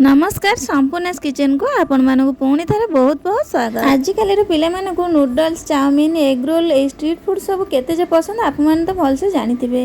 नमस्कार संपूर्ण किचन को आपण मानक पुणी थारे बहुत बहुत स्वागत। आजिकल पिला मानक noodles chow mein egg roll street food सब केते पसंद आप तो भलसे जानिथिबे।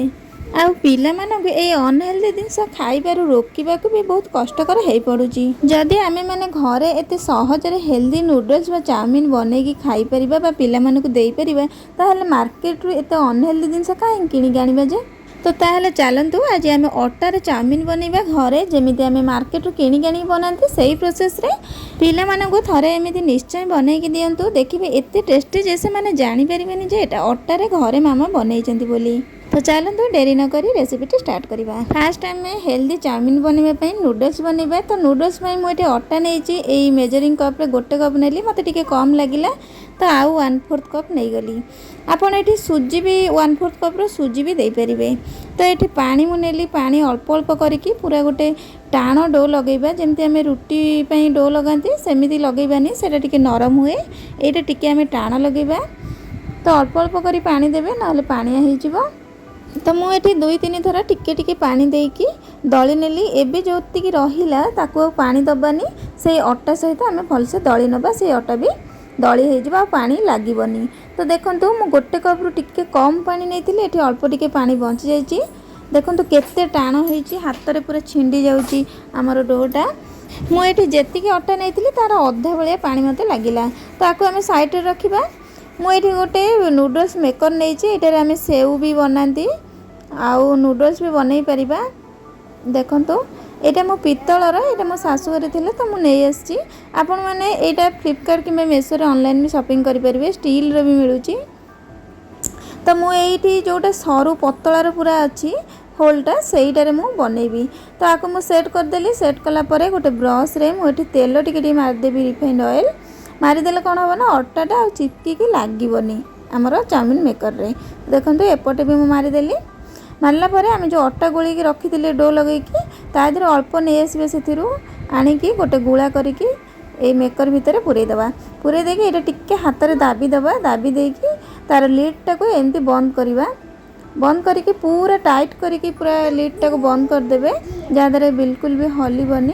आ पिला मानक ए अनहेल्दी जिनस खाइबारु रोकिबाकू भी बहुत कष्टकर हो पड़ुची। जदि आमे माने घरे एते सहजरे हेल्दी नूडल्स व चाउमीन बनेकी खाई परिबा बा पिला मानकू देई परिबा ताहले मार्केट रु एते अनहेल्दी जिनस काहे किनी आनिबा जे। तो ताहले चलतु आज आम अटार चाउमीन बनइबा घरे जमी आम मार्केट रू किणी आनी बनाती से प्रोसेस रे पिला मानकू थरे एमती निश्चय बनईकी दिंतु देखिए एत टेस्टी जैसे मैंने जानीपर जे एटा अटारे घरे मामा बनई बोली। तो चलतु डेरी नक रेसिपीटी स्टार्ट करवा। फास्ट आम हेल्दी चाउमीन बनवाई नूडल्स बनवा। तो नूडल्स मुझे अटा नहीं मेजरिंग कप्रे गोटे कप नेली मत टे कम लगिला तो आउ 1/4 कप नहीं गली। आपड़ ये सुजी भी 1/4 कप्र सुजी भी देपारे। तो ये पानी मुझे पानी अल्प अल्प करके पूरा गोटे टाण डो लगेबा जमती आम रुटी डो लगाती सेमती लगेबानी से नरम हुए ये टी आम टाण लगेबा। तो अल्प अल्प कर पानी देवे ना पानिया हो। तो मुझे 2-3 थर टिके टिके पानी देकी दली नेली। एबे जो रहिला ताको पानी दबानी से अटा सहित आम भलसे दली नबा से अटा भी दली हो पानी लगनी। तो देखो मु गोटे कप रु टिके कम पानी नहीं ये अल्प टिके पानी बची जाइए। देखो केते टाण होती हाथ में पूरा छिंडी जाऊँगी आमर डोटा। मुझे जी अटा नहीं तार अधा भाया पानी मत लगिला। तो आपको आम साइड रखा। मुझे गोटे नूडल्स मेकर नहीं आम सेव भी बनाती आउ नूडल्स भी बनई पारिबा। देखो यहाँ मो पितलर ये मो शाशुघर थे तो मुझे आपण मैंने यहाँ फ्लिपकार्ट कि मेसो ऑनलाइन भी शॉपिंग करेंगे स्टील भी मिलूँ। तो मुझे जोटा सरू पतलार पूरा अच्छी होलटा से बनईबी। तो आपको मुझे सेट करदेली। सेट कलापर गोटे ब्रश रे मुझे तेल टिके मारिदेवी रिफाइंड ऑयल मारिदेले कौन हम ना अटाटा चिपकी लगनी आमर चाउमीन मेकर रे। देखो एपटे भी मुझे मारिदेली। मारला आम जो अटा गोली रखी थे डो लगेगी तादेह अल्प नहीं आसबे से आणिकी गोटे गुला करके मेकर भितर पूरेदेवा। पूरे देकी ये टिके हाथ में दाबी दबा दाबी देकी तार लिडटा को एमती बंद करवा। बंद करके पूरा टाइट करके पूरा लिडटा को बंद करदे जहाँद्वारा बिल्कुल भी हलबनी।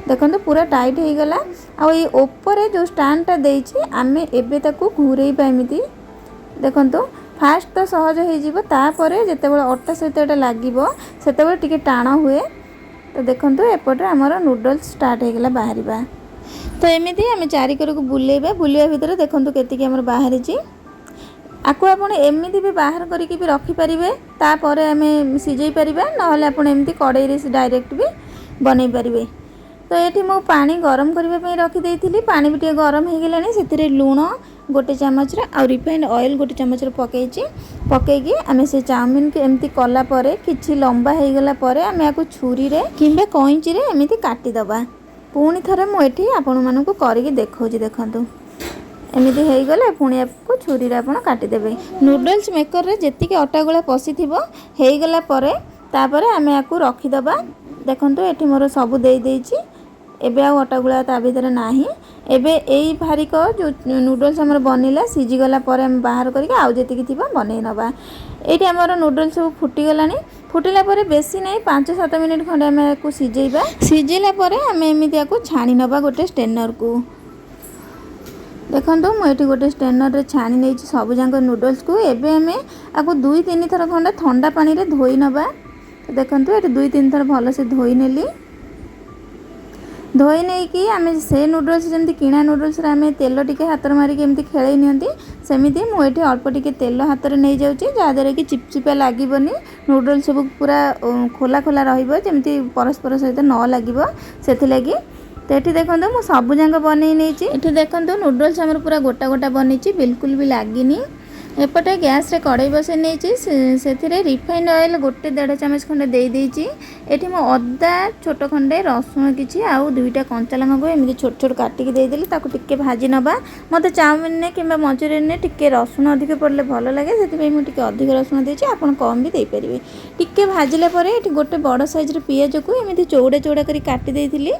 देखो पूरा टाइट हो गला। आपर जो स्टैंडटा देछि आम एबे ताकू घूरेबा एमती। देखो फास्ट तो सहज होपर जिते अटा सहित ये लगे से टी टाण हुए। तो देखो एपटे आमर नूडल्स स्टार्ट होगा बाहर। तो एमती आम चारिकर को बुलेबा बुलवा भितर देखो केतिकी आमर बाहरी। आपको आप एमती भी बाहर करके भी रखिपारे तापर आम सीझे पार ना एमती कड़ाई डायरेक्ट भी बनई पारे। तो ये मु पानी गरम करने रखी पानी भी गरम हो गलानी से लुण गोटे चामच आउ रिफाइंड ऑयल गोटे चामच पकईकी आम से चाउमीन के एमती कलापर कि लंबा हो गला आम या छुरी रे किंबा कैंची रे एमती काटिदबा। पुणी थरे मुझे आपण मानक करके देखा। देखु एमती हो गले पुणी आपको छुरी रे आपण काटिदेवे। नूडल्स मेकर रे जेतिकी अटा गोला पशि हो गला तापर आम या रखीदबा। देखो ये मोर सबू दे देछि एबे आ अटा गुला ता भीतर नाही। एबे एई भारिक जो नूडल्स हमर बनिला सीझी गला पर हम बाहर करके आउ जेतिकी थिबा बनै नबा। एठी हमर नूडल्स सब फुटी गलानी। फुटिला पर बेसी नहीं 5-7 मिनिट खंडे हम याकू सीझेइबा। सीझिला पर हम एमिति याकू छाणी नबा गोटे स्टेनर को। देखो मुझे गोटे स्टेनर रे छाणी नहीं सब जाक नूडल्स को। एबे हमें आपको 2-3 थर खंडे ठंडा पानी रे धोई नबा। तो देखो ये 2-3 थर भल से धोई नेली। धोई नहीं कि आम से नूडल्स जमी किणा नूडल्स आम तेल टिके हाथ मारिक एमती खेल नि सेमती मुझे अल्प टिके तेल हाथ में नहीं जाऊँगी जहाँद्वारा कि चिपचिपा लगभग नूडल्स सब पूरा खोला खोला रमती परस्पर सहित न लगे से लगी। तो ये देखो मुझे सबू जाक बनई नहीं। ये देखो नूडल्स आम पूरा गोटा गोटा बनई बिल्कुल भी लगिनी। एपटे गैस रे कड़ाई बसई नहीं से रिफाइंड ऑयल गोटे 1.5 चामच खंडे दे देइछि। एठी मो अदा छोट खंडे रसुण किछि आउ 2टा कंचा लंका को एमि छोट छोट काटिकी दे देली ताको टिके भाजी नबा। मते चाउमीन ने किंबा मंचूरियन ने टिके रसुण अधिक पड़ले भल लगे सेति मु टिके अधिक रसुण देछि आपण कम भी दे परिबे। टिके भाजिला परे एठी गोटे बड़ साइज रे पियाज को एमि चौड़ा चौड़ा करी काटि देइथिली।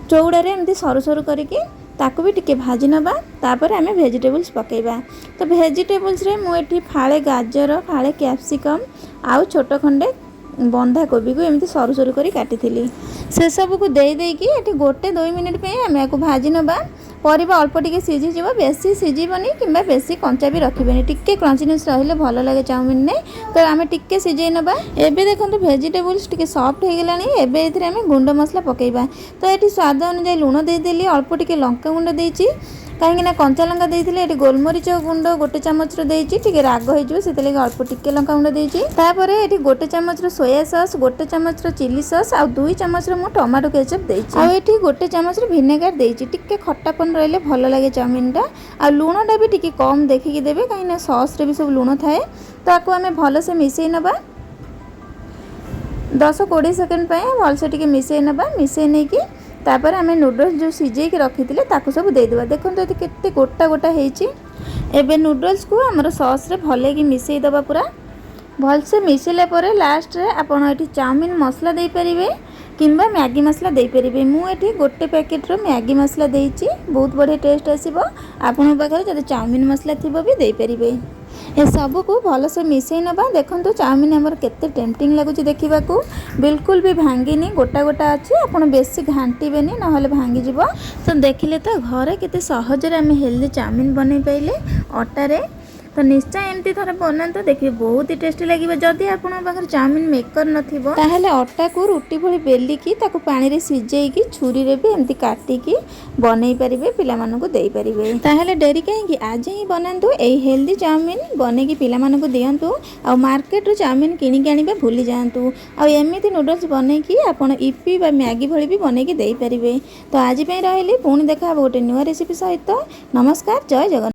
चौड़ा रे एमि सरू सरू करिके ताको भी टिके भाजी नबा। तापर आमे वेजिटेबल्स पकेइबा। तो वेजिटेबल्स रे मु एठी फाळे गाजर फाळे कैप्सिकम आउ छोट खंडे बंधाकोबी को एमती सरू सरू करी काटिथिली से सब को दे देकी एठी गोटे 2 मिनिट पे आमे याको भाजी नबा। परिबा अल्प टिके सिझी जीव, बेसी सिझीबनी किंबा बेसी कंचा भी रखिबेनी, टिके क्रंचीनेस रहले भल लागे चाउमिन ने। तो आमे टिके सिझेई नबा। एबे देखंतु वेजिटेबल्स टिके सॉफ्ट हे गेलानी। एबे एथिरे आमे गुंड मसला पकेइबा। तो एठी स्वाद अनुसार लूण दे देली, अल्प टिके लंका गुंड देइची कहीं कंचा लंका देइथिले। एठी गोलमरीच गुंड गोटे चामच देइची, टिके राग हो जिवो सेते लगे अल्प टिके लंका गुंड देइची। तापरे एठी गोटे चामच सोया सॉस, गोटे चामच चिली सॉस आ 2 चामच मु टमाटो केचप देइची। आ एठी गोटे चामच विनेगर देइची, टिके खट्टापन रहले भल लागे चाउमिन टा। आ लूणटा भी टिके कम देखिकी देबे कहीं सॉस रे भी सब लूण थाए। तो आको आमे भल से मिसेई नबा। 10-20 सेकंड पे भल से टिके मिसेई नबा। मिसेई नै कि तापर आमे नूडल्स जो सिझे के रखिथिले ताको सब दे देबा। देखंतु एते केते गोटा गोटा हेची। एबे नूडल्स को हमर सॉस रे भले की मिसेई दबा पूरा। भल से मिसेले परे लास्ट रे आपण एठी चाउमिन मसला दे परिबे किंबा मैगी मसला दे परिबे। मु एठी गोटे पैकेट रो मैगी मसला देइची, बहुत बढ़िया टेस्ट आसीबो। आपण पाखरे जदि चाउमिन मसला थिबो भी दे परिबे। ए सब को भल से मिसेई नबा। देखंतु चाउमिन हमर केते टेम्पटिंग लागुची देखिबा को, बिल्कुल भी भांगीनी, गोटा गोटा अछि। आपण बेसी घांटीबेनी नहले भांगी जिवो। तो देखिले तो घरे केते सहज रे हम हेल्दी चाउमिन बनै पाइले आटा रे। तो निश्चय एमती थोड़े बनाते देखिए बहुत ही टेस्टी लगे। जदि आप चाउमिन मेकर नथिबो ताहेले अटा को रुटी भली बेलिकी ताको पानी रे सिझेइकी छुरी रे भी एमती काटिकी बनै परिबे, पिला मानको देई परिबे। ताहेले डेरी काहेकि आज ही बनांतु एई हेल्दी चाउमिन बनेकी पिला मानको दियंतु। आ मार्केट रो चाउमिन किनिक आनिबे भूली जांतु। आ एमिति नूडल्स बनेकी आपण इपी बा मैगी भली भी बनेकी देई परिबे। तो आज पे रहली पुणी देखा गोटे नुआ रेसिपी सहित। नमस्कार, जय जगन्नाथ।